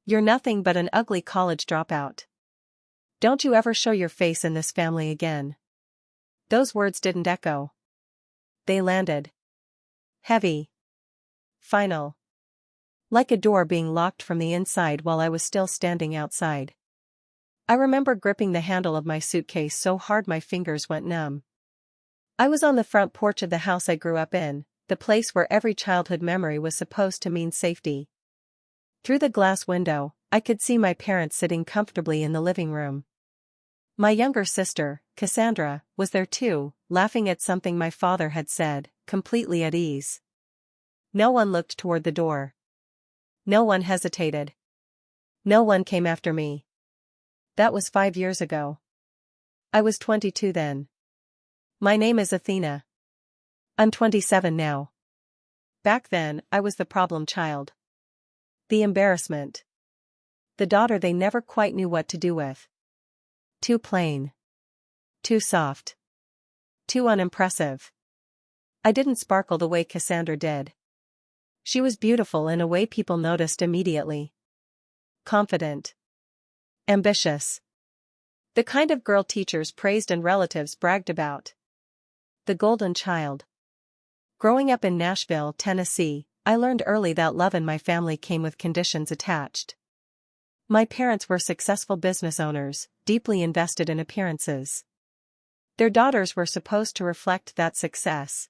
You're nothing but an ugly college dropout. Don't you ever show your face in this family again. Those words didn't echo. They landed. Heavy. Final. Like a door being locked from the inside while I was still standing outside. I remember gripping the handle of my suitcase so hard my fingers went numb. I was on the front porch of the house I grew up in, the place where every childhood memory was supposed to mean safety. Through the glass window, I could see my parents sitting comfortably in the living room. My younger sister, Cassandra, was there too, laughing at something my father had said, completely at ease. No one looked toward the door. No one hesitated. No one came after me. That was 5 years ago. I was 22 then. My name is Athena. I'm 27 now. Back then, I was the problem child. The embarrassment. The daughter they never quite knew what to do with. Too plain. Too soft. Too unimpressive. I didn't sparkle the way Cassandra did. She was beautiful in a way people noticed immediately. Confident. Ambitious. The kind of girl teachers praised and relatives bragged about. The golden child. Growing up in Nashville, Tennessee, I learned early that love in my family came with conditions attached. My parents were successful business owners, deeply invested in appearances. Their daughters were supposed to reflect that success.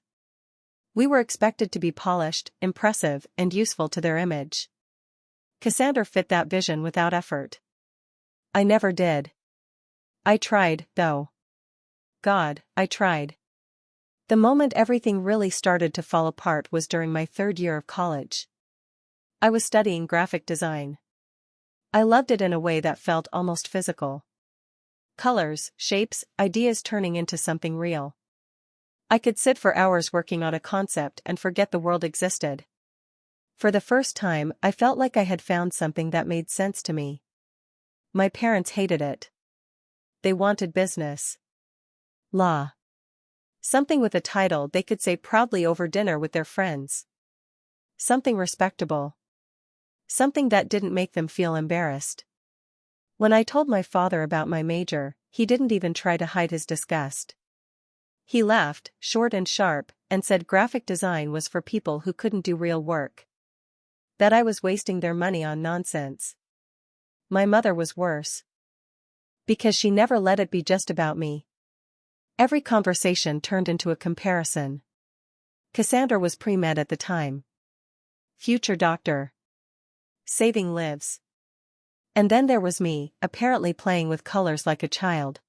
We were expected to be polished, impressive, and useful to their image. Cassandra fit that vision without effort. I never did. I tried, though. God, I tried. The moment everything really started to fall apart was during my 3rd year of college. I was studying graphic design. I loved it in a way that felt almost physical. Colors, shapes, ideas turning into something real. I could sit for hours working on a concept and forget the world existed. For the first time, I felt like I had found something that made sense to me. My parents hated it. They wanted business. Law. Something with a title they could say proudly over dinner with their friends. Something respectable. Something that didn't make them feel embarrassed. When I told my father about my major, he didn't even try to hide his disgust. He laughed, short and sharp, and said graphic design was for people who couldn't do real work. That I was wasting their money on nonsense. My mother was worse. Because she never let it be just about me. Every conversation turned into a comparison. Cassandra was pre-med at the time. Future doctor. Saving lives. And then there was me, apparently playing with colors like a child.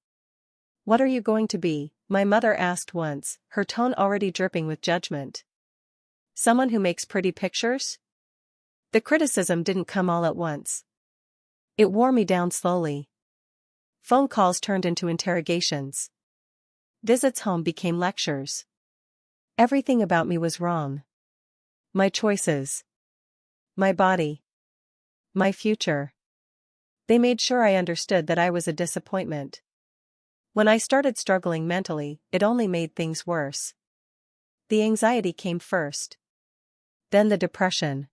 What are you going to be? My mother asked once, her tone already dripping with judgment. Someone who makes pretty pictures? The criticism didn't come all at once. It wore me down slowly. Phone calls turned into interrogations. Visits home became lectures. Everything about me was wrong. My choices. My body. My future. They made sure I understood that I was a disappointment. When I started struggling mentally, it only made things worse. The anxiety came first. Then the depression.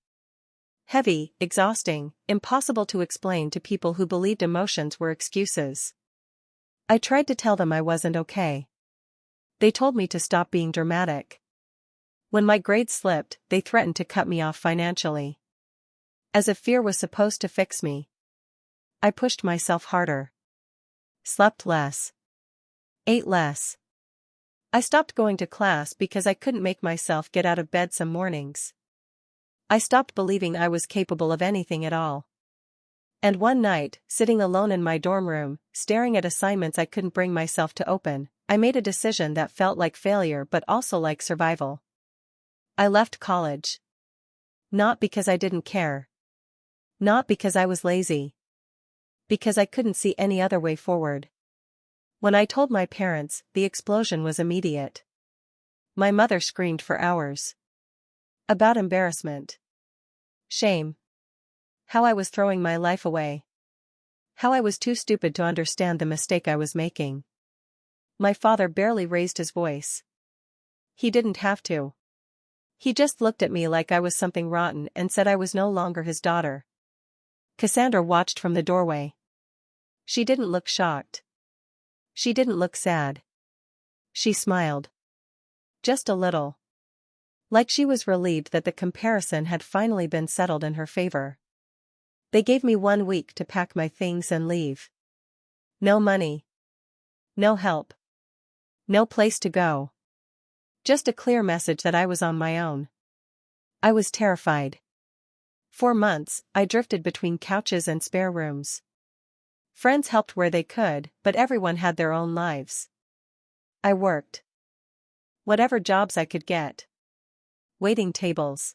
Heavy, exhausting, impossible to explain to people who believed emotions were excuses. I tried to tell them I wasn't okay. They told me to stop being dramatic. When my grades slipped, they threatened to cut me off financially. As if fear was supposed to fix me. I pushed myself harder. Slept less. Ate less. I stopped going to class because I couldn't make myself get out of bed some mornings. I stopped believing I was capable of anything at all. And one night, sitting alone in my dorm room, staring at assignments I couldn't bring myself to open, I made a decision that felt like failure but also like survival. I left college. Not because I didn't care. Not because I was lazy. Because I couldn't see any other way forward. When I told my parents, the explosion was immediate. My mother screamed for hours. About embarrassment. Shame. How I was throwing my life away. How I was too stupid to understand the mistake I was making. My father barely raised his voice. He didn't have to. He just looked at me like I was something rotten and said I was no longer his daughter. Cassandra watched from the doorway. She didn't look shocked. She didn't look sad. She smiled. Just a little. Like she was relieved that the comparison had finally been settled in her favor. They gave me 1 week to pack my things and leave. No money. No help. No place to go. Just a clear message that I was on my own. I was terrified. For months, I drifted between couches and spare rooms. Friends helped where they could, but everyone had their own lives. I worked. Whatever jobs I could get. Waiting tables.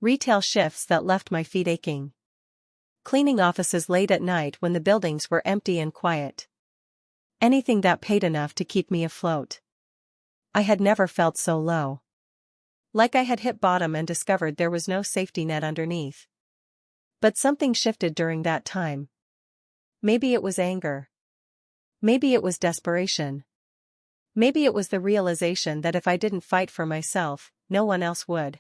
Retail shifts that left my feet aching. Cleaning offices late at night when the buildings were empty and quiet. Anything that paid enough to keep me afloat. I had never felt so low. Like I had hit bottom and discovered there was no safety net underneath. But something shifted during that time. Maybe it was anger. Maybe it was desperation. Maybe it was the realization that if I didn't fight for myself, no one else would.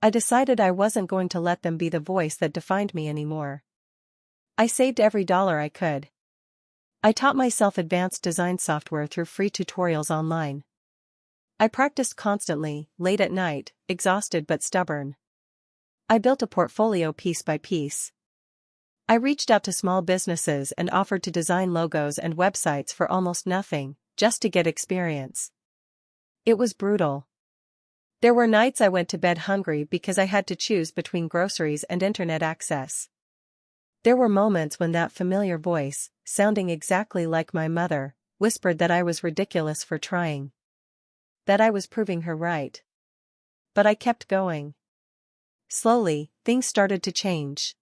I decided I wasn't going to let them be the voice that defined me anymore. I saved every dollar I could. I taught myself advanced design software through free tutorials online. I practiced constantly, late at night, exhausted but stubborn. I built a portfolio piece by piece. I reached out to small businesses and offered to design logos and websites for almost nothing, just to get experience. It was brutal. There were nights I went to bed hungry because I had to choose between groceries and internet access. There were moments when that familiar voice, sounding exactly like my mother, whispered that I was ridiculous for trying. That I was proving her right. But I kept going. Slowly, things started to change.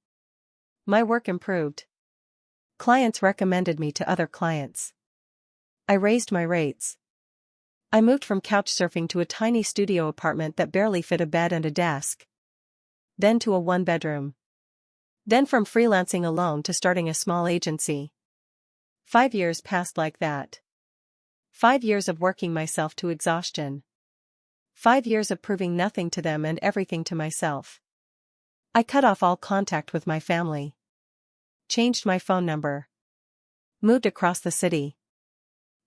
My work improved. Clients recommended me to other clients. I raised my rates. I moved from couch surfing to a tiny studio apartment that barely fit a bed and a desk. Then to a 1-bedroom. Then from freelancing alone to starting a small agency. 5 years passed like that. 5 years of working myself to exhaustion. 5 years of proving nothing to them and everything to myself. I cut off all contact with my family. Changed my phone number. Moved across the city.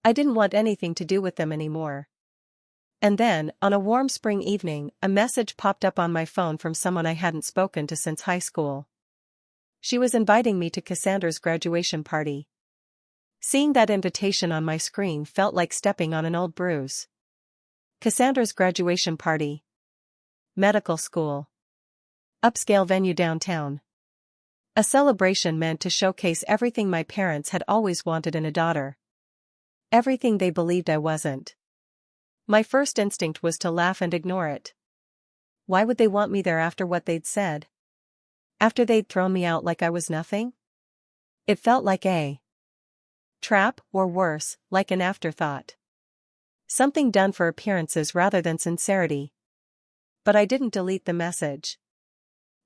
I didn't want anything to do with them anymore. And then, on a warm spring evening, a message popped up on my phone from someone I hadn't spoken to since high school. She was inviting me to Cassandra's graduation party. Seeing that invitation on my screen felt like stepping on an old bruise. Cassandra's graduation party. Medical school. Upscale venue downtown. A celebration meant to showcase everything my parents had always wanted in a daughter. Everything they believed I wasn't. My first instinct was to laugh and ignore it. Why would they want me there after what they'd said? After they'd thrown me out like I was nothing? It felt like a trap, or worse, like an afterthought. Something done for appearances rather than sincerity. But I didn't delete the message.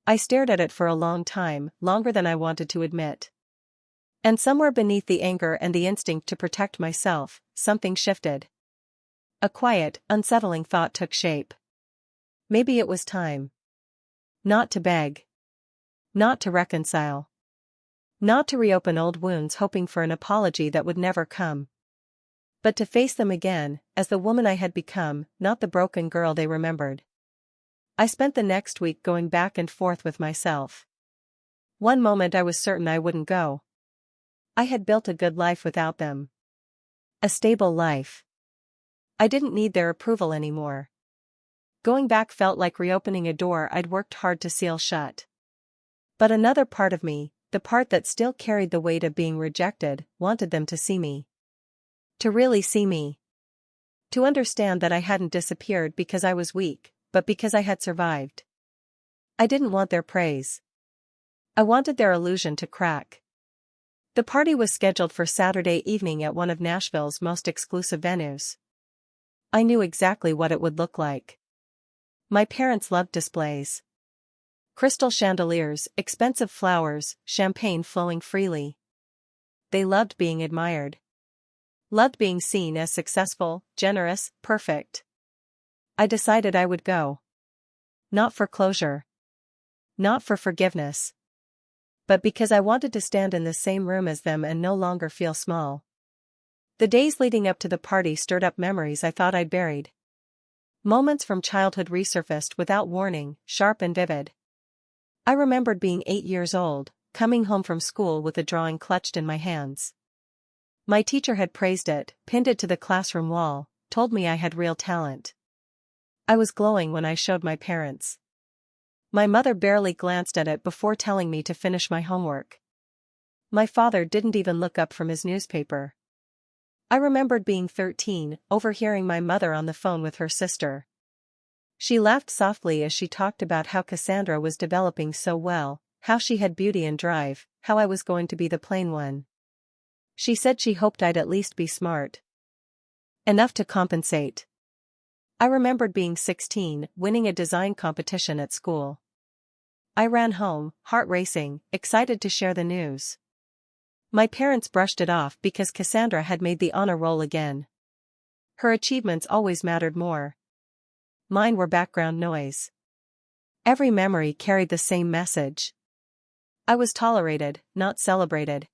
I stared at it for a long time, longer than I wanted to admit. And somewhere beneath the anger and the instinct to protect myself, something shifted. A quiet, unsettling thought took shape. Maybe it was time. Not to beg. Not to reconcile. Not to reopen old wounds hoping for an apology that would never come. But to face them again, as the woman I had become, not the broken girl they remembered. I spent the next week going back and forth with myself. One moment I was certain I wouldn't go. I had built a good life without them. A stable life. I didn't need their approval anymore. Going back felt like reopening a door I'd worked hard to seal shut. But another part of me, the part that still carried the weight of being rejected, wanted them to see me. To really see me. To understand that I hadn't disappeared because I was weak, but because I had survived. I didn't want their praise. I wanted their illusion to crack. The party was scheduled for Saturday evening at one of Nashville's most exclusive venues. I knew exactly what it would look like. My parents loved displays. Crystal chandeliers, expensive flowers, champagne flowing freely. They loved being admired. Loved being seen as successful, generous, perfect. I decided I would go. Not for closure. Not for forgiveness. but because I wanted to stand in the same room as them and no longer feel small. The days leading up to the party stirred up memories I thought I'd buried. Moments from childhood resurfaced without warning, sharp and vivid. I remembered being 8 years old, coming home from school with a drawing clutched in my hands. My teacher had praised it, pinned it to the classroom wall, told me I had real talent. I was glowing when I showed my parents. My mother barely glanced at it before telling me to finish my homework. My father didn't even look up from his newspaper. I remembered being 13, overhearing my mother on the phone with her sister. She laughed softly as she talked about how Cassandra was developing so well, how she had beauty and drive, how I was going to be the plain one. She said she hoped I'd at least be smart enough to compensate. I remembered being 16, winning a design competition at school. I ran home, heart racing, excited to share the news. My parents brushed it off because Cassandra had made the honor roll again. Her achievements always mattered more. Mine were background noise. Every memory carried the same message. I was tolerated, not celebrated.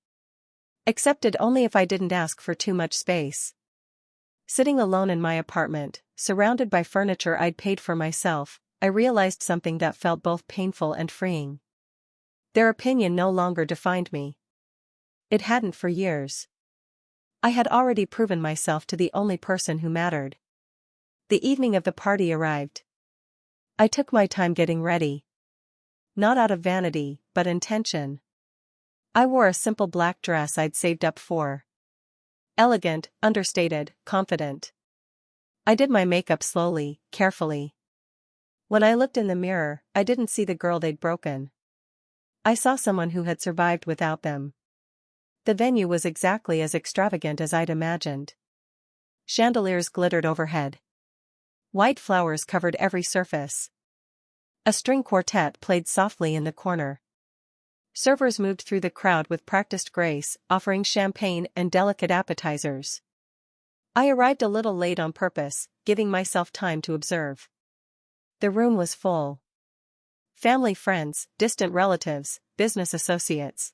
Accepted only if I didn't ask for too much space. Sitting alone in my apartment, surrounded by furniture I'd paid for myself, I realized something that felt both painful and freeing. Their opinion no longer defined me. It hadn't for years. I had already proven myself to the only person who mattered. The evening of the party arrived. I took my time getting ready. Not out of vanity, but intention. I wore a simple black dress I'd saved up for. Elegant, understated, confident. I did my makeup slowly, carefully. When I looked in the mirror, I didn't see the girl they'd broken. I saw someone who had survived without them. The venue was exactly as extravagant as I'd imagined. Chandeliers glittered overhead. White flowers covered every surface. A string quartet played softly in the corner. Servers moved through the crowd with practiced grace, offering champagne and delicate appetizers. I arrived a little late on purpose, giving myself time to observe. The room was full. Family, friends, distant relatives, business associates.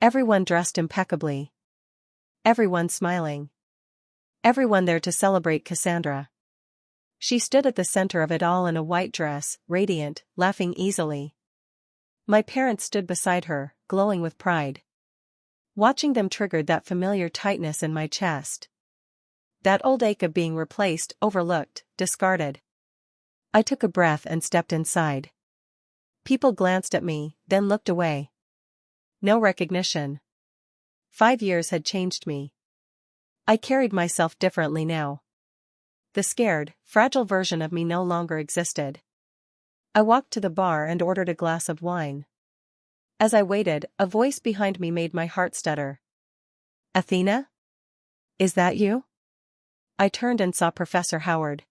Everyone dressed impeccably. Everyone smiling. Everyone there to celebrate Cassandra. She stood at the center of it all in a white dress, radiant, laughing easily. My parents stood beside her, glowing with pride. Watching them triggered that familiar tightness in my chest. That old ache of being replaced, overlooked, discarded. I took a breath and stepped inside. People glanced at me, then looked away. No recognition. 5 years had changed me. I carried myself differently now. The scared, fragile version of me no longer existed. I walked to the bar and ordered a glass of wine. As I waited, a voice behind me made my heart stutter. "Athena? Is that you?" I turned and saw Professor Howard.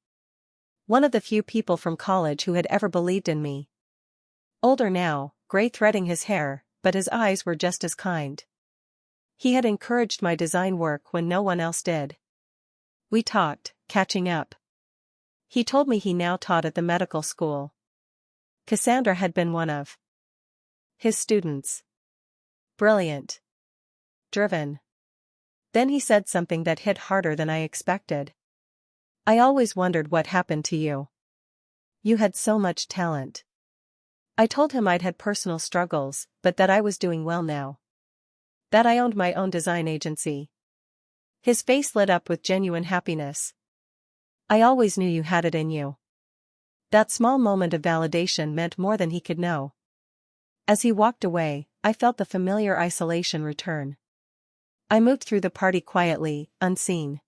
One of the few people from college who had ever believed in me. Older now, gray threading his hair, but his eyes were just as kind. He had encouraged my design work when no one else did. We talked, catching up. He told me he now taught at the medical school. Cassandra had been one of his students. Brilliant. Driven. Then he said something that hit harder than I expected. "I always wondered what happened to you. You had so much talent." I told him I'd had personal struggles, but that I was doing well now. That I owned my own design agency. His face lit up with genuine happiness. "I always knew you had it in you." That small moment of validation meant more than he could know. As he walked away, I felt the familiar isolation return. I moved through the party quietly, unseen.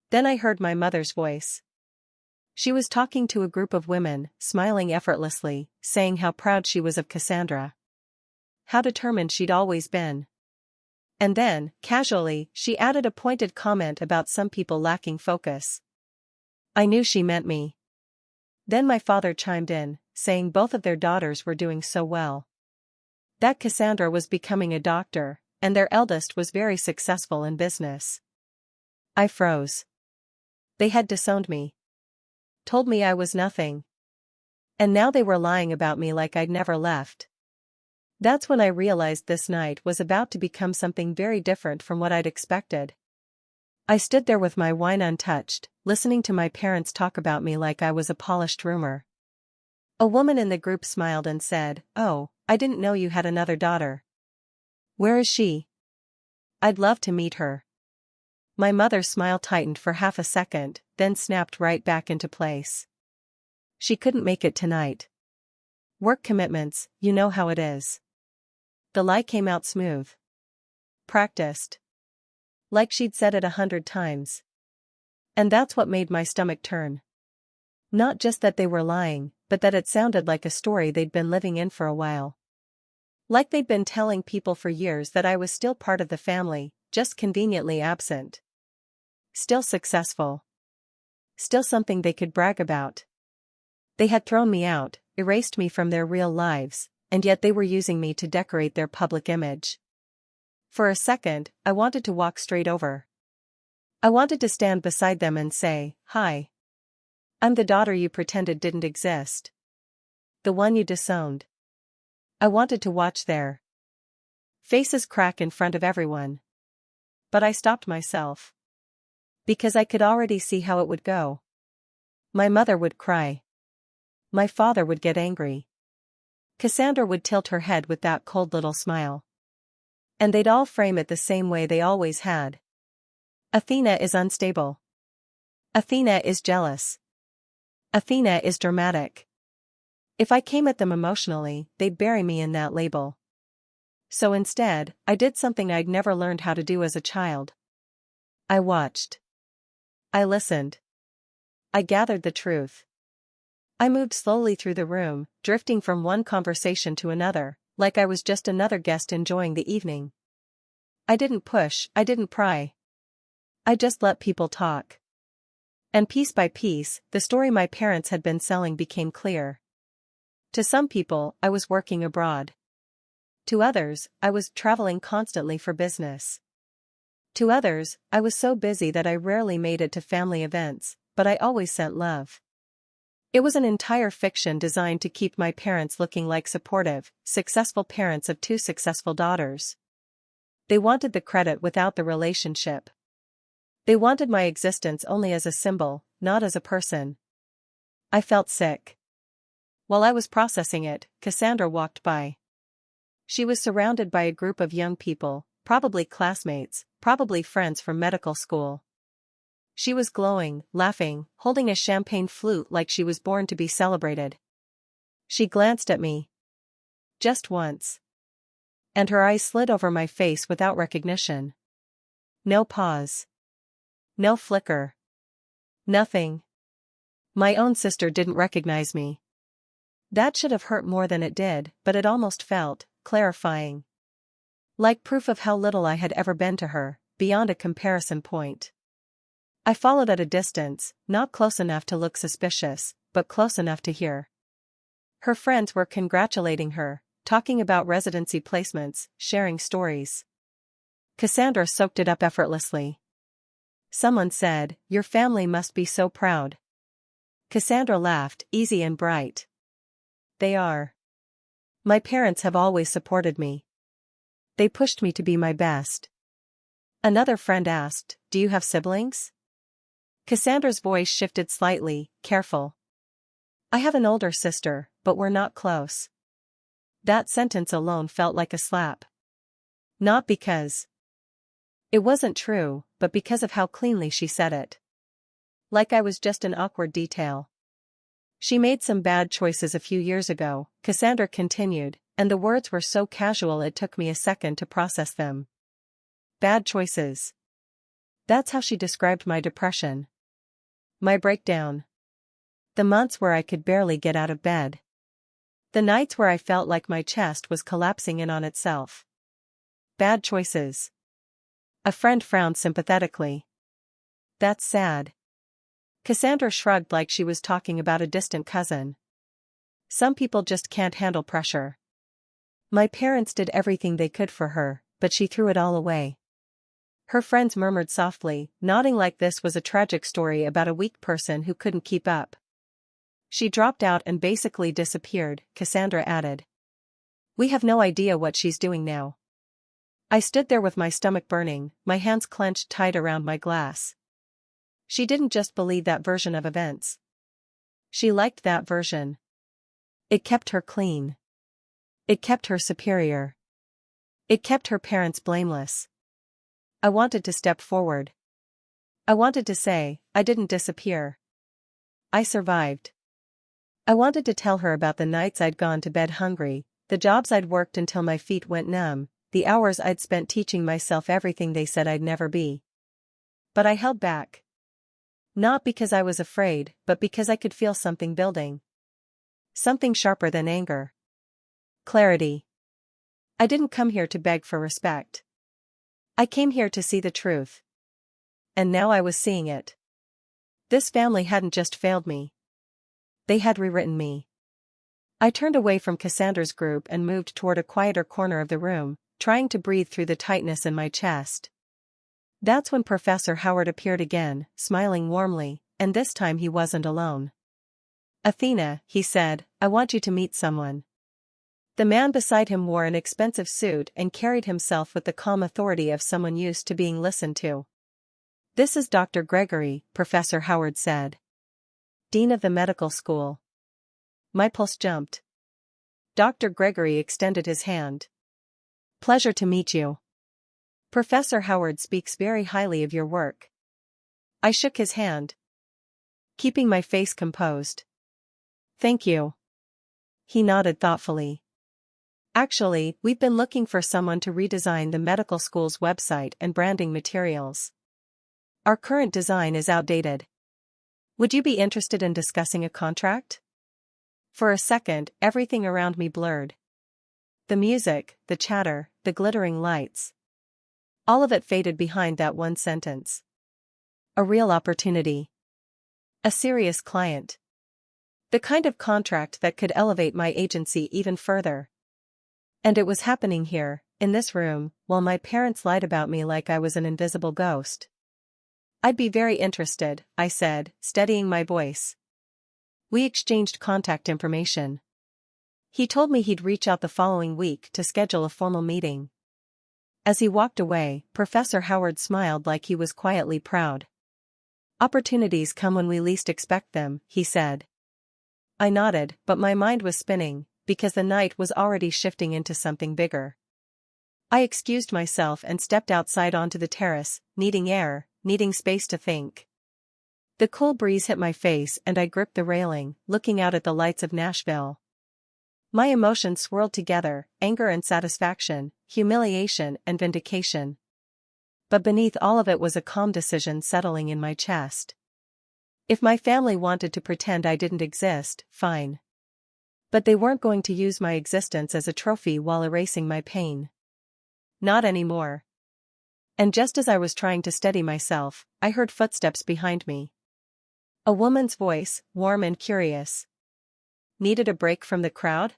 Then I heard my mother's voice. She was talking to a group of women, smiling effortlessly, saying how proud she was of Cassandra. How determined she'd always been. And then, casually, she added a pointed comment about some people lacking focus. I knew she meant me. Then my father chimed in, saying both of their daughters were doing so well. That Cassandra was becoming a doctor, and their eldest was very successful in business. I froze. They had disowned me. Told me I was nothing. And now they were lying about me like I'd never left. That's when I realized this night was about to become something very different from what I'd expected. I stood there with my wine untouched, listening to my parents talk about me like I was a polished rumor. A woman in the group smiled and said, "Oh, I didn't know you had another daughter. Where is she? I'd love to meet her." My mother's smile tightened for half a second, then snapped right back into place. "She couldn't make it tonight. Work commitments, you know how it is." The lie came out smooth. Practiced. Like she'd said it 100 times. And that's what made my stomach turn. Not just that they were lying, but that it sounded like a story they'd been living in for a while. Like they'd been telling people for years that I was still part of the family, just conveniently absent. Still successful. Still something they could brag about. They had thrown me out, erased me from their real lives, and yet they were using me to decorate their public image. For a second, I wanted to walk straight over. I wanted to stand beside them and say, "Hi. I'm the daughter you pretended didn't exist. The one you disowned." I wanted to watch their faces crack in front of everyone. But I stopped myself. Because I could already see how it would go. My mother would cry. My father would get angry. Cassandra would tilt her head with that cold little smile. And they'd all frame it the same way they always had. Athena is unstable. Athena is jealous. Athena is dramatic. If I came at them emotionally, they'd bury me in that label. So instead, I did something I'd never learned how to do as a child. I watched. I listened. I gathered the truth. I moved slowly through the room, drifting from one conversation to another, like I was just another guest enjoying the evening. I didn't push, I didn't pry. I just let people talk. And piece by piece, the story my parents had been selling became clear. To some people, I was working abroad. To others, I was traveling constantly for business. To others, I was so busy that I rarely made it to family events, but I always sent love. It was an entire fiction designed to keep my parents looking like supportive, successful parents of two successful daughters. They wanted the credit without the relationship. They wanted my existence only as a symbol, not as a person. I felt sick. While I was processing it, Cassandra walked by. She was surrounded by a group of young people, probably classmates, probably friends from medical school. She was glowing, laughing, holding a champagne flute like she was born to be celebrated. She glanced at me. Just once. And her eyes slid over my face without recognition. No pause. No flicker. Nothing. My own sister didn't recognize me. That should have hurt more than it did, but it almost felt clarifying. Like proof of how little I had ever been to her, beyond a comparison point. I followed at a distance, not close enough to look suspicious, but close enough to hear. Her friends were congratulating her, talking about residency placements, sharing stories. Cassandra soaked it up effortlessly. Someone said, "Your family must be so proud." Cassandra laughed, easy and bright. They are. My parents have always supported me. They pushed me to be my best. Another friend asked, "Do you have siblings?" Cassandra's voice shifted slightly, careful. "I have an older sister, but we're not close." That sentence alone felt like a slap. Not because it wasn't true, but because of how cleanly she said it. Like I was just an awkward detail. "She made some bad choices a few years ago," Cassandra continued, and the words were so casual it took me a second to process them. Bad choices. That's how she described my depression. My breakdown. The months where I could barely get out of bed. The nights where I felt like my chest was collapsing in on itself. Bad choices. A friend frowned sympathetically. "That's sad." Cassandra shrugged like she was talking about a distant cousin. "Some people just can't handle pressure. My parents did everything they could for her, but she threw it all away." Her friends murmured softly, nodding like this was a tragic story about a weak person who couldn't keep up. "She dropped out and basically disappeared," Cassandra added. We have no idea what she's doing now. I stood there with my stomach burning, my hands clenched tight around my glass. She didn't just believe that version of events. She liked that version. It kept her clean. It kept her superior. It kept her parents blameless. I wanted to step forward. I wanted to say, I didn't disappear. I survived. I wanted to tell her about the nights I'd gone to bed hungry, the jobs I'd worked until my feet went numb, the hours I'd spent teaching myself everything they said I'd never be. But I held back. Not because I was afraid, but because I could feel something building. Something sharper than anger. Clarity. I didn't come here to beg for respect. I came here to see the truth. And now I was seeing it. This family hadn't just failed me. They had rewritten me. I turned away from Cassandra's group and moved toward a quieter corner of the room, trying to breathe through the tightness in my chest. That's when Professor Howard appeared again, smiling warmly, and this time he wasn't alone. Athena, he said, I want you to meet someone. The man beside him wore an expensive suit and carried himself with the calm authority of someone used to being listened to. This is Dr. Gregory, Professor Howard said. Dean of the medical school. My pulse jumped. Dr. Gregory extended his hand. Pleasure to meet you. Professor Howard speaks very highly of your work. I shook his hand, keeping my face composed. Thank you. He nodded thoughtfully. Actually, we've been looking for someone to redesign the medical school's website and branding materials. Our current design is outdated. Would you be interested in discussing a contract? For a second, everything around me blurred. The music, the chatter, the glittering lights. All of it faded behind that one sentence. A real opportunity. A serious client. The kind of contract that could elevate my agency even further. And it was happening here, in this room, while my parents lied about me like I was an invisible ghost. I'd be very interested, I said, steadying my voice. We exchanged contact information. He told me he'd reach out the following week to schedule a formal meeting. As he walked away, Professor Howard smiled like he was quietly proud. Opportunities come when we least expect them, he said. I nodded, but my mind was spinning, because the night was already shifting into something bigger. I excused myself and stepped outside onto the terrace, needing air, needing space to think. The cool breeze hit my face and I gripped the railing, looking out at the lights of Nashville. My emotions swirled together, anger and satisfaction, humiliation and vindication. But beneath all of it was a calm decision settling in my chest. If my family wanted to pretend I didn't exist, fine. But they weren't going to use my existence as a trophy while erasing my pain. Not anymore. And just as I was trying to steady myself, I heard footsteps behind me. A woman's voice, warm and curious. Needed a break from the crowd?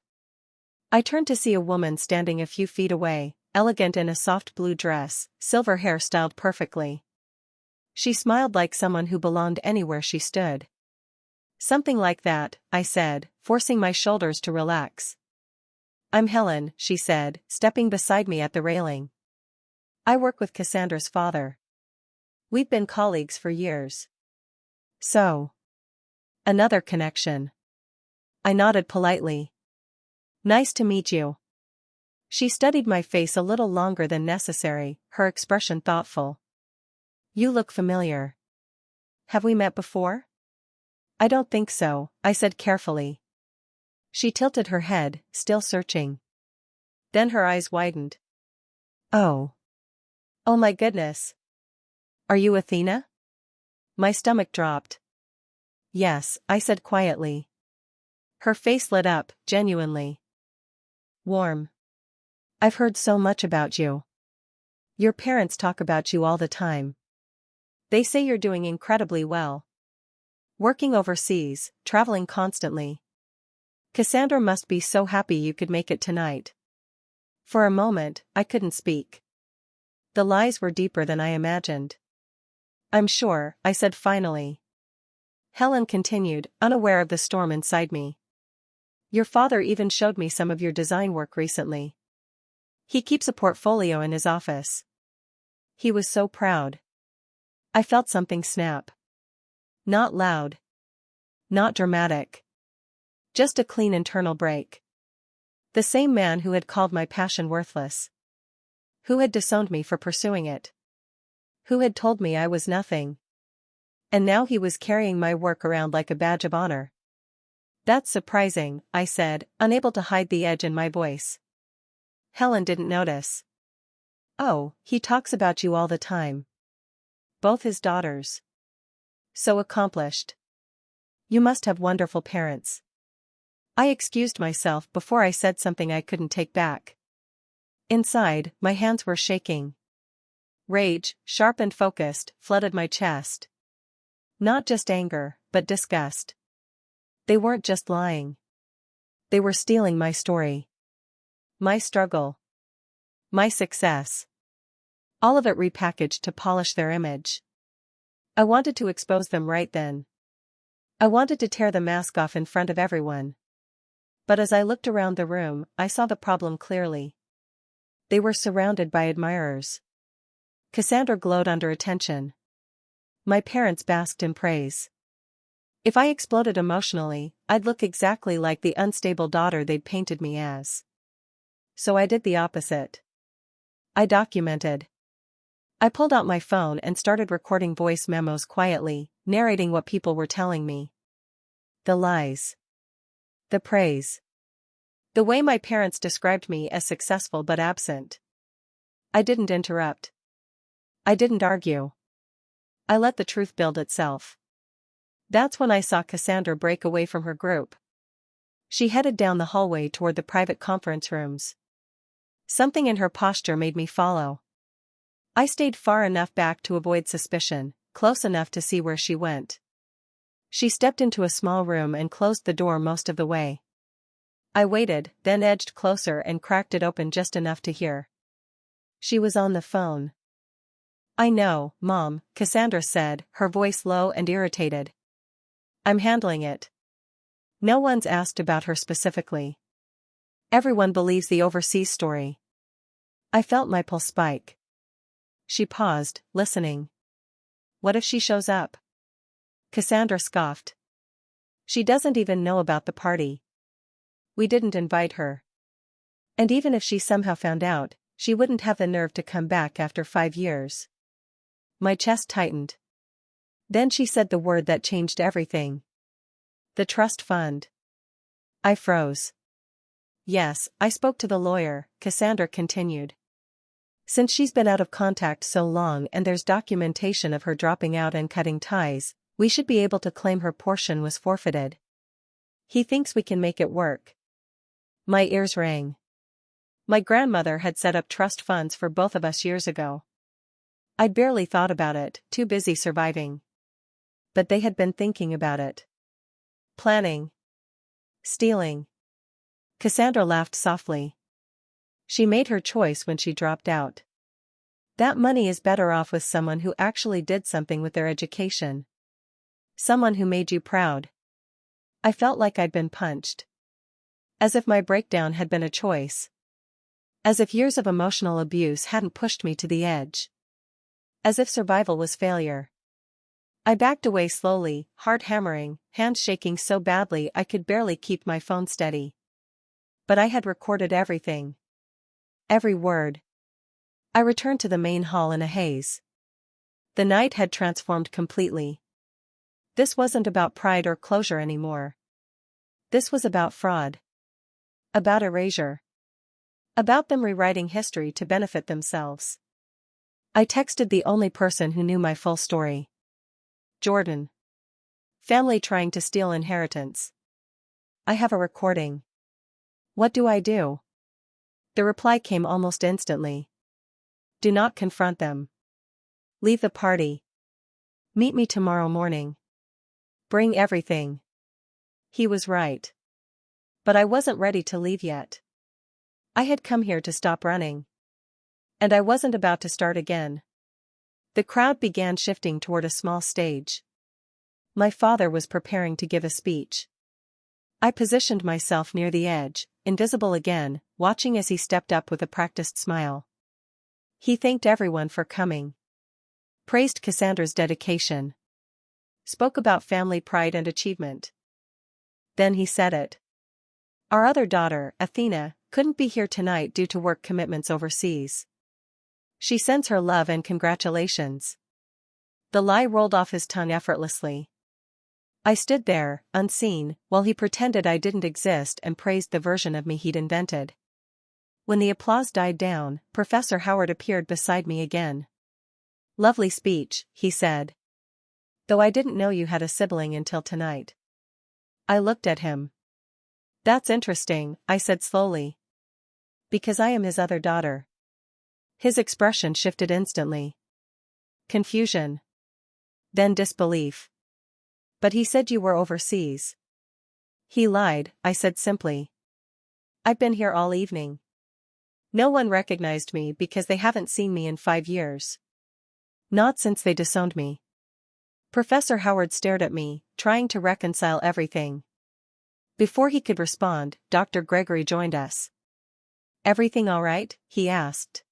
I turned to see a woman standing a few feet away, elegant in a soft blue dress, silver hair styled perfectly. She smiled like someone who belonged anywhere she stood. Something like that, I said, forcing my shoulders to relax. I'm Helen, she said, stepping beside me at the railing. I work with Cassandra's father. We've been colleagues for years. So. Another connection. I nodded politely. Nice to meet you. She studied my face a little longer than necessary, her expression thoughtful. You look familiar. Have we met before? I don't think so, I said carefully. She tilted her head, still searching. Then her eyes widened. Oh. Oh my goodness. Are you Athena? My stomach dropped. Yes, I said quietly. Her face lit up, genuinely warm. I've heard so much about you. Your parents talk about you all the time. They say you're doing incredibly well. Working overseas, traveling constantly. Cassandra must be so happy you could make it tonight. For a moment, I couldn't speak. The lies were deeper than I imagined. I'm sure, I said finally. Helen continued, unaware of the storm inside me. Your father even showed me some of your design work recently. He keeps a portfolio in his office. He was so proud. I felt something snap. Not loud. Not dramatic. Just a clean internal break. The same man who had called my passion worthless. Who had disowned me for pursuing it. Who had told me I was nothing. And now he was carrying my work around like a badge of honor. That's surprising, I said, unable to hide the edge in my voice. Helen didn't notice. Oh, he talks about you all the time. Both his daughters. So accomplished. You must have wonderful parents. I excused myself before I said something I couldn't take back. Inside, my hands were shaking. Rage, sharp and focused, flooded my chest. Not just anger, but disgust. They weren't just lying. They were stealing my story. My struggle. My success. All of it repackaged to polish their image. I wanted to expose them right then. I wanted to tear the mask off in front of everyone. But as I looked around the room, I saw the problem clearly. They were surrounded by admirers. Cassandra glowed under attention. My parents basked in praise. If I exploded emotionally, I'd look exactly like the unstable daughter they'd painted me as. So I did the opposite. I documented. I pulled out my phone and started recording voice memos quietly, narrating what people were telling me. The lies. The praise. The way my parents described me as successful but absent. I didn't interrupt. I didn't argue. I let the truth build itself. That's when I saw Cassandra break away from her group. She headed down the hallway toward the private conference rooms. Something in her posture made me follow. I stayed far enough back to avoid suspicion, close enough to see where she went. She stepped into a small room and closed the door most of the way. I waited, then edged closer and cracked it open just enough to hear. She was on the phone. I know, Mom, Cassandra said, her voice low and irritated. I'm handling it. No one's asked about her specifically. Everyone believes the overseas story. I felt my pulse spike. She paused, listening. What if she shows up? Cassandra scoffed. She doesn't even know about the party. We didn't invite her. And even if she somehow found out, she wouldn't have the nerve to come back after 5 years. My chest tightened. Then she said the word that changed everything. The trust fund. I froze. Yes, I spoke to the lawyer, Cassandra continued. Since she's been out of contact so long and there's documentation of her dropping out and cutting ties, we should be able to claim her portion was forfeited. He thinks we can make it work. My ears rang. My grandmother had set up trust funds for both of us years ago. I'd barely thought about it, too busy surviving. But they had been thinking about it. Planning. Stealing. Cassandra laughed softly. She made her choice when she dropped out. That money is better off with someone who actually did something with their education. Someone who made you proud. I felt like I'd been punched. As if my breakdown had been a choice. As if years of emotional abuse hadn't pushed me to the edge. As if survival was failure. I backed away slowly, heart hammering, hands shaking so badly I could barely keep my phone steady. But I had recorded everything. Every word. I returned to the main hall in a haze. The night had transformed completely. This wasn't about pride or closure anymore. This was about fraud. About erasure. About them rewriting history to benefit themselves. I texted the only person who knew my full story. Jordan. Family trying to steal inheritance. I have a recording. What do I do? The reply came almost instantly. Do not confront them. Leave the party. Meet me tomorrow morning. Bring everything. He was right. But I wasn't ready to leave yet. I had come here to stop running. And I wasn't about to start again. The crowd began shifting toward a small stage. My father was preparing to give a speech. I positioned myself near the edge, invisible again, watching as he stepped up with a practiced smile. He thanked everyone for coming. Praised Cassandra's dedication. Spoke about family pride and achievement. Then he said it. Our other daughter, Athena, couldn't be here tonight due to work commitments overseas. She sends her love and congratulations. The lie rolled off his tongue effortlessly. I stood there, unseen, while he pretended I didn't exist and praised the version of me he'd invented. When the applause died down, Professor Howard appeared beside me again. Lovely speech, he said. Though I didn't know you had a sibling until tonight. I looked at him. That's interesting, I said slowly. Because I am his other daughter. His expression shifted instantly. Confusion. Then disbelief. But he said you were overseas. He lied, I said simply. I've been here all evening. No one recognized me because they haven't seen me in 5 years. Not since they disowned me. Professor Howard stared at me, trying to reconcile everything. Before he could respond, Dr. Gregory joined us. Everything all right? He asked.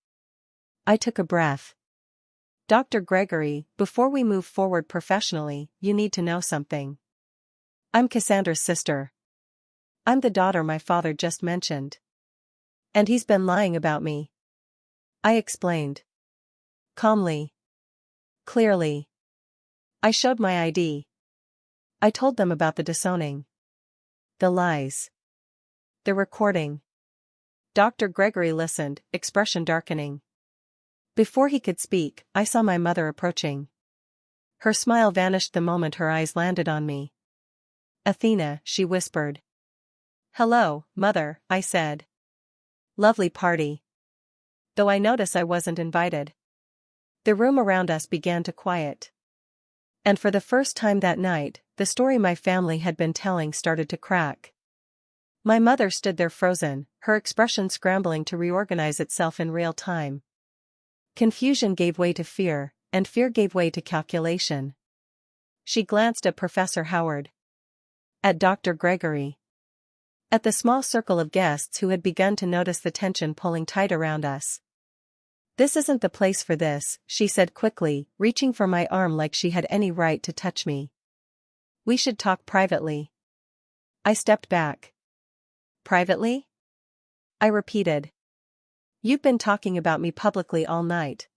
I took a breath. Dr. Gregory, before we move forward professionally, you need to know something. I'm Cassandra's sister. I'm the daughter my father just mentioned. And he's been lying about me. I explained. Calmly. Clearly. I showed my ID. I told them about the disowning. The lies. The recording. Dr. Gregory listened, expression darkening. Before he could speak, I saw my mother approaching. Her smile vanished the moment her eyes landed on me. Athena, she whispered. Hello, Mother, I said. Lovely party. Though I notice I wasn't invited. The room around us began to quiet. And for the first time that night, the story my family had been telling started to crack. My mother stood there frozen, her expression scrambling to reorganize itself in real time. Confusion gave way to fear, and fear gave way to calculation. She glanced at Professor Howard. At Dr. Gregory. At the small circle of guests who had begun to notice the tension pulling tight around us. This isn't the place for this, she said quickly, reaching for my arm like she had any right to touch me. We should talk privately. I stepped back. Privately? I repeated. You've been talking about me publicly all night.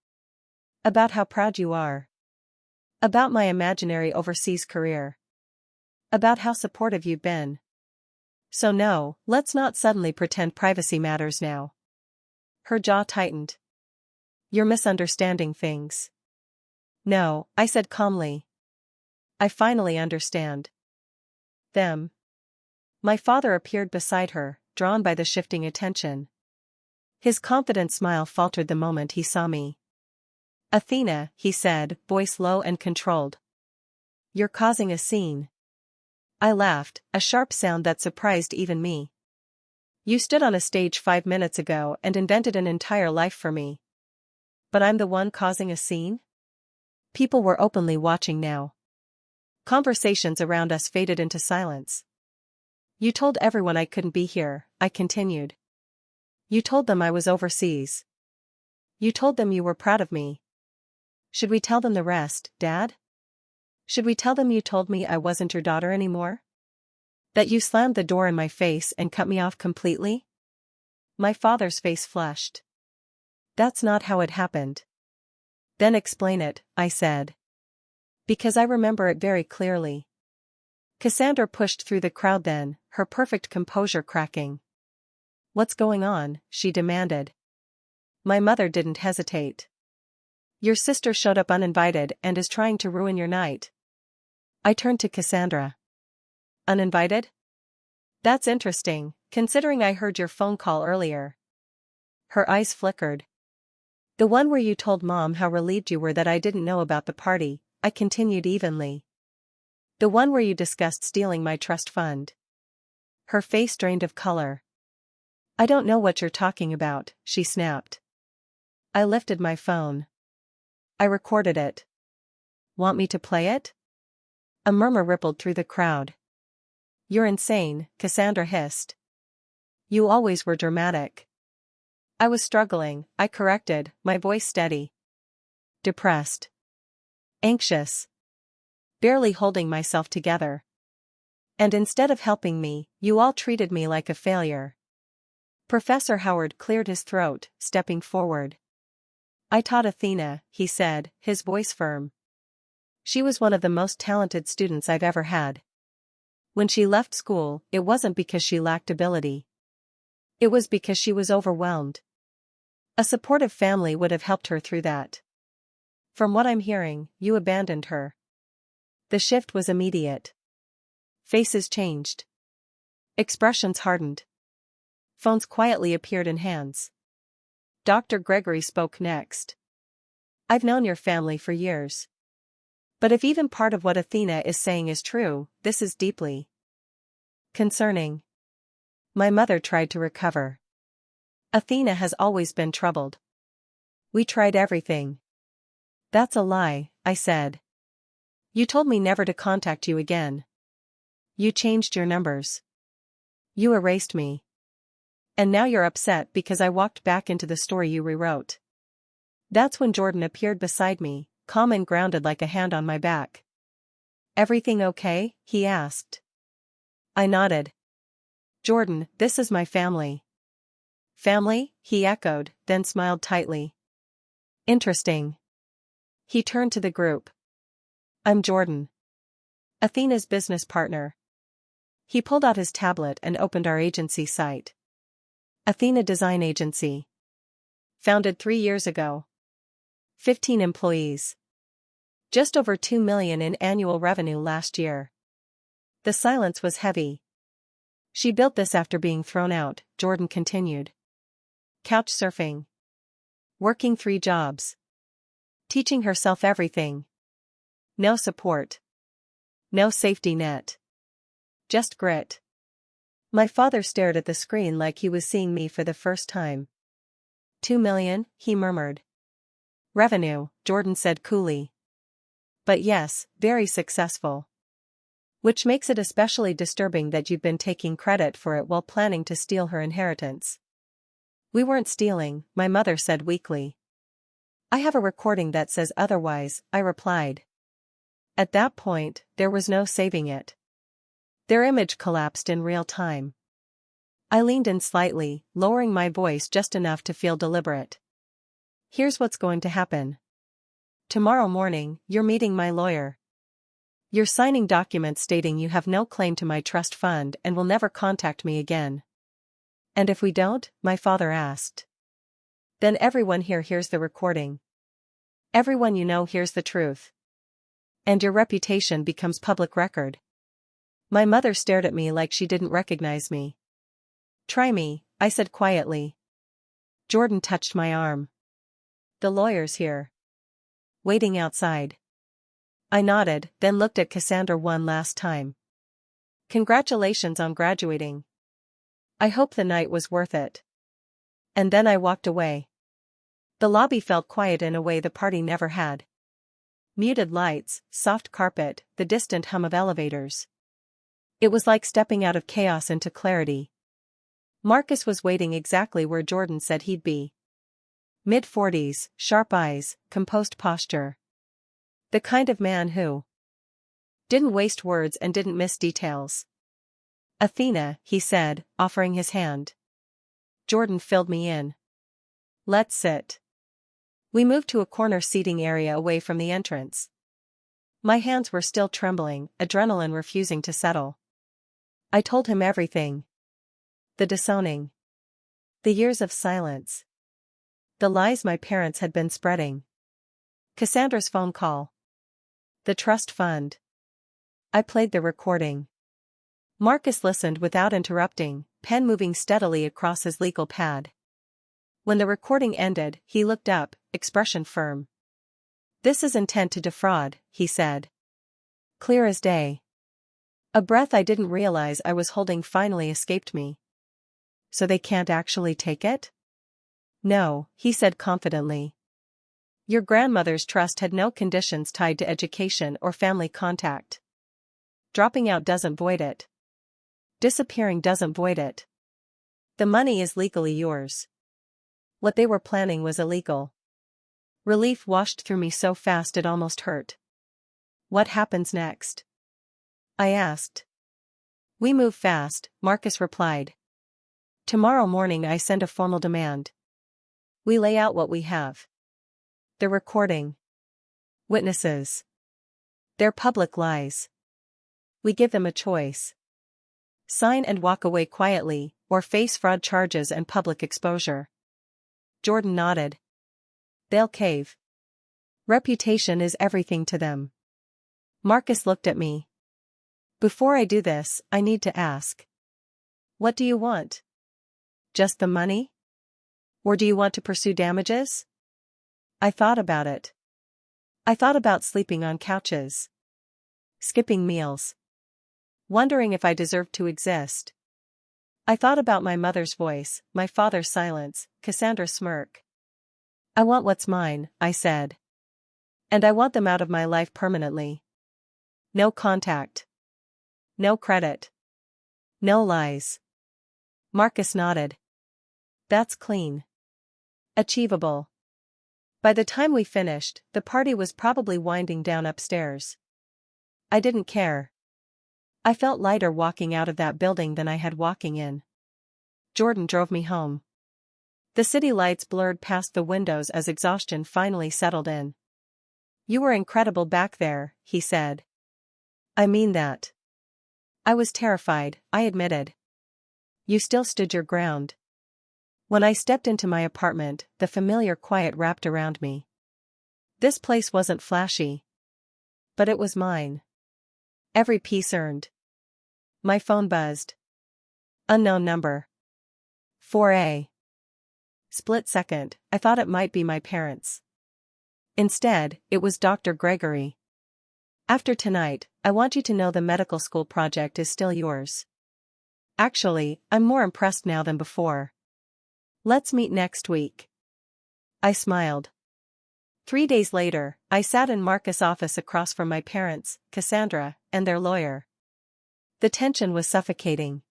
About how proud you are. About my imaginary overseas career. About how supportive you've been. So no, let's not suddenly pretend privacy matters now. Her jaw tightened. You're misunderstanding things. No, I said calmly. I finally understand. Them. My father appeared beside her, drawn by the shifting attention. His confident smile faltered the moment he saw me. Athena, he said, voice low and controlled. You're causing a scene. I laughed, a sharp sound that surprised even me. You stood on a stage 5 minutes ago and invented an entire life for me. But I'm the one causing a scene? People were openly watching now. Conversations around us faded into silence. You told everyone I couldn't be here, I continued. You told them I was overseas. You told them you were proud of me. Should we tell them the rest, Dad? Should we tell them you told me I wasn't your daughter anymore? That you slammed the door in my face and cut me off completely? My father's face flushed. That's not how it happened. Then explain it, I said. Because I remember it very clearly. Cassandra pushed through the crowd then, her perfect composure cracking. What's going on? She demanded. My mother didn't hesitate. Your sister showed up uninvited and is trying to ruin your night. I turned to Cassandra. Uninvited? That's interesting, considering I heard your phone call earlier. Her eyes flickered. The one where you told Mom how relieved you were that I didn't know about the party, I continued evenly. The one where you discussed stealing my trust fund. Her face drained of color. I don't know what you're talking about, she snapped. I lifted my phone. I recorded it. Want me to play it? A murmur rippled through the crowd. You're insane, Cassandra hissed. You always were dramatic. I was struggling, I corrected, my voice steady. Depressed. Anxious. Barely holding myself together. And instead of helping me, you all treated me like a failure. Professor Howard cleared his throat, stepping forward. I taught Athena, he said, his voice firm. She was one of the most talented students I've ever had. When she left school, it wasn't because she lacked ability. It was because she was overwhelmed. A supportive family would have helped her through that. From what I'm hearing, you abandoned her. The shift was immediate. Faces changed. Expressions hardened. Phones quietly appeared in hands. Dr. Gregory spoke next. I've known your family for years. But if even part of what Athena is saying is true, this is deeply concerning. My mother tried to recover. Athena has always been troubled. We tried everything. That's a lie, I said. You told me never to contact you again. You changed your numbers. You erased me. And now you're upset because I walked back into the story you rewrote. That's when Jordan appeared beside me, calm and grounded like a hand on my back. Everything okay? He asked. I nodded. Jordan, this is my family. Family? He echoed, then smiled tightly. Interesting. He turned to the group. I'm Jordan. Athena's business partner. He pulled out his tablet and opened our agency site. Athena Design Agency. Founded 3 years ago. 15 employees. Just over $2 million in annual revenue last year. The silence was heavy. She built this after being thrown out, Jordan continued. Couch surfing. Working 3 jobs. Teaching herself everything. No support. No safety net. Just grit. My father stared at the screen like he was seeing me for the first time. 2 million, he murmured. Revenue, Jordan said coolly. But yes, very successful. Which makes it especially disturbing that you've been taking credit for it while planning to steal her inheritance. We weren't stealing, my mother said weakly. I have a recording that says otherwise, I replied. At that point, there was no saving it. Their image collapsed in real time. I leaned in slightly, lowering my voice just enough to feel deliberate. Here's what's going to happen. Tomorrow morning, you're meeting my lawyer. You're signing documents stating you have no claim to my trust fund and will never contact me again. And if we don't? My father asked. Then everyone here hears the recording. Everyone you know hears the truth. And your reputation becomes public record. My mother stared at me like she didn't recognize me. Try me, I said quietly. Jordan touched my arm. The lawyer's here. Waiting outside. I nodded, then looked at Cassandra one last time. Congratulations on graduating. I hope the night was worth it. And then I walked away. The lobby felt quiet in a way the party never had. Muted lights, soft carpet, the distant hum of elevators. It was like stepping out of chaos into clarity. Marcus was waiting exactly where Jordan said he'd be. Mid-40s, sharp eyes, composed posture. The kind of man who didn't waste words and didn't miss details. Athena, he said, offering his hand. Jordan filled me in. Let's sit. We moved to a corner seating area away from the entrance. My hands were still trembling, adrenaline refusing to settle. I told him everything. The disowning. The years of silence. The lies my parents had been spreading. Cassandra's phone call. The trust fund. I played the recording. Marcus listened without interrupting, pen moving steadily across his legal pad. When the recording ended, he looked up, expression firm. This is intent to defraud, he said. Clear as day. A breath I didn't realize I was holding finally escaped me. So they can't actually take it? No, he said confidently. Your grandmother's trust had no conditions tied to education or family contact. Dropping out doesn't void it. Disappearing doesn't void it. The money is legally yours. What they were planning was illegal. Relief washed through me so fast it almost hurt. What happens next? I asked. We move fast, Marcus replied. Tomorrow morning I send a formal demand. We lay out what we have. The recording. Witnesses. Their public lies. We give them a choice. Sign and walk away quietly, or face fraud charges and public exposure. Jordan nodded. They'll cave. Reputation is everything to them. Marcus looked at me. Before I do this, I need to ask. What do you want? Just the money? Or do you want to pursue damages? I thought about it. I thought about sleeping on couches. Skipping meals. Wondering if I deserved to exist. I thought about my mother's voice, my father's silence, Cassandra's smirk. I want what's mine, I said. And I want them out of my life permanently. No contact. No credit. No lies. Marcus nodded. That's clean. Achievable. By the time we finished, the party was probably winding down upstairs. I didn't care. I felt lighter walking out of that building than I had walking in. Jordan drove me home. The city lights blurred past the windows as exhaustion finally settled in. You were incredible back there, he said. I mean that. I was terrified, I admitted. You still stood your ground. When I stepped into my apartment, the familiar quiet wrapped around me. This place wasn't flashy. But it was mine. Every piece earned. My phone buzzed. Unknown number. 4A. Split second, I thought it might be my parents. Instead, it was Dr. Gregory. After tonight, I want you to know the medical school project is still yours. Actually, I'm more impressed now than before. Let's meet next week. I smiled. 3 days later, I sat in Marcus' office across from my parents, Cassandra, and their lawyer. The tension was suffocating.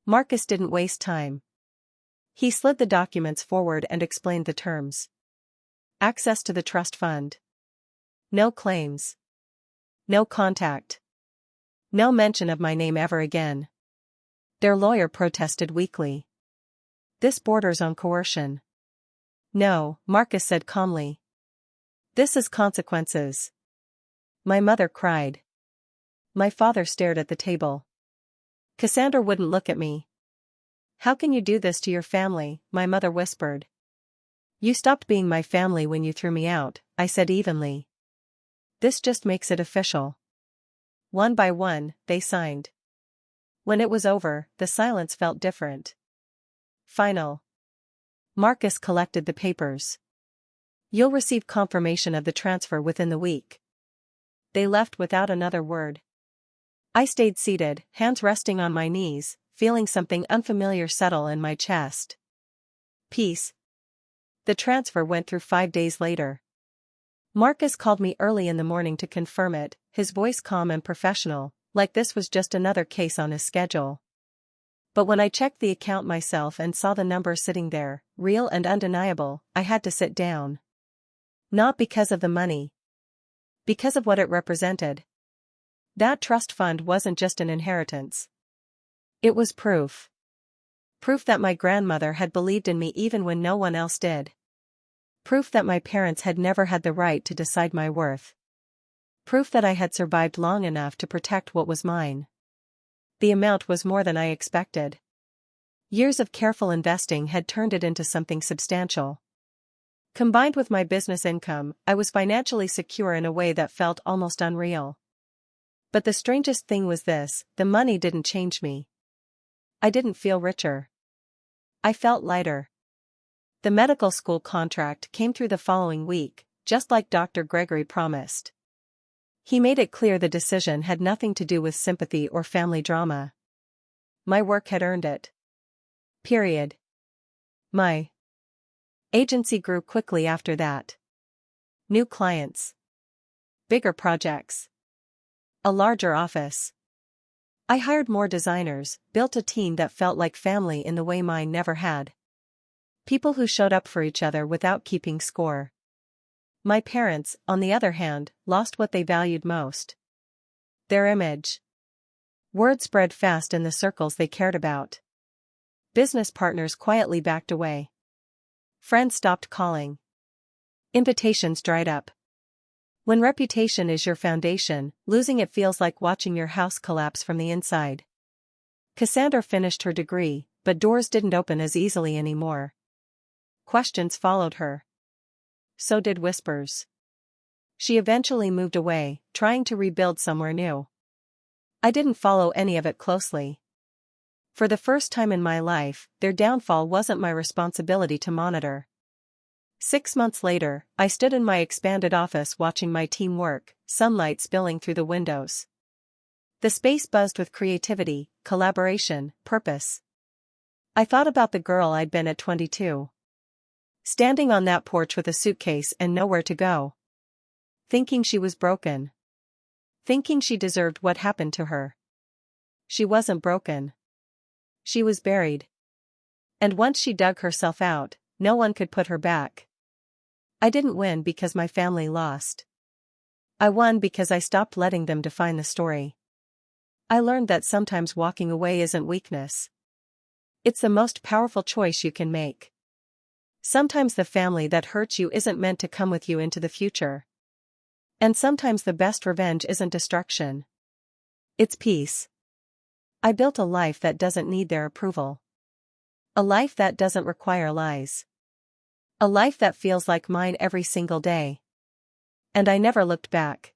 Marcus didn't waste time. He slid the documents forward and explained the terms. Access to the trust fund. No claims. No contact. No mention of my name ever again. Their lawyer protested weakly. This borders on coercion. No, Marcus said calmly. This is consequences. My mother cried. My father stared at the table. Cassandra wouldn't look at me. How can you do this to your family? My mother whispered. You stopped being my family when you threw me out, I said evenly. This just makes it official. One by one, they signed. When it was over, the silence felt different. Final. Marcus collected the papers. You'll receive confirmation of the transfer within the week. They left without another word. I stayed seated, hands resting on my knees, feeling something unfamiliar settle in my chest. Peace. The transfer went through 5 days later. Marcus called me early in the morning to confirm it, his voice calm and professional, like this was just another case on his schedule. But when I checked the account myself and saw the number sitting there, real and undeniable, I had to sit down. Not because of the money. Because of what it represented. That trust fund wasn't just an inheritance. It was proof. Proof that my grandmother had believed in me even when no one else did. Proof that my parents had never had the right to decide my worth. Proof that I had survived long enough to protect what was mine. The amount was more than I expected. Years of careful investing had turned it into something substantial. Combined with my business income, I was financially secure in a way that felt almost unreal. But the strangest thing was this: the money didn't change me. I didn't feel richer. I felt lighter. The medical school contract came through the following week, just like Dr. Gregory promised. He made it clear the decision had nothing to do with sympathy or family drama. My work had earned it. Period. My agency grew quickly after that. New clients. Bigger projects. A larger office. I hired more designers, built a team that felt like family in the way mine never had. People who showed up for each other without keeping score. My parents, on the other hand, lost what they valued most. Their image. Word spread fast in the circles they cared about. Business partners quietly backed away. Friends stopped calling. Invitations dried up. When reputation is your foundation, losing it feels like watching your house collapse from the inside. Cassandra finished her degree, but doors didn't open as easily anymore. Questions followed her. So did whispers. She eventually moved away, trying to rebuild somewhere new. I didn't follow any of it closely. For the first time in my life, their downfall wasn't my responsibility to monitor. 6 months later, I stood in my expanded office watching my team work, sunlight spilling through the windows. The space buzzed with creativity, collaboration, purpose. I thought about the girl I'd been at 22. Standing on that porch with a suitcase and nowhere to go. Thinking she was broken. Thinking she deserved what happened to her. She wasn't broken. She was buried. And once she dug herself out, no one could put her back. I didn't win because my family lost. I won because I stopped letting them define the story. I learned that sometimes walking away isn't weakness. It's the most powerful choice you can make. Sometimes the family that hurts you isn't meant to come with you into the future. And sometimes the best revenge isn't destruction. It's peace. I built a life that doesn't need their approval. A life that doesn't require lies. A life that feels like mine every single day. And I never looked back.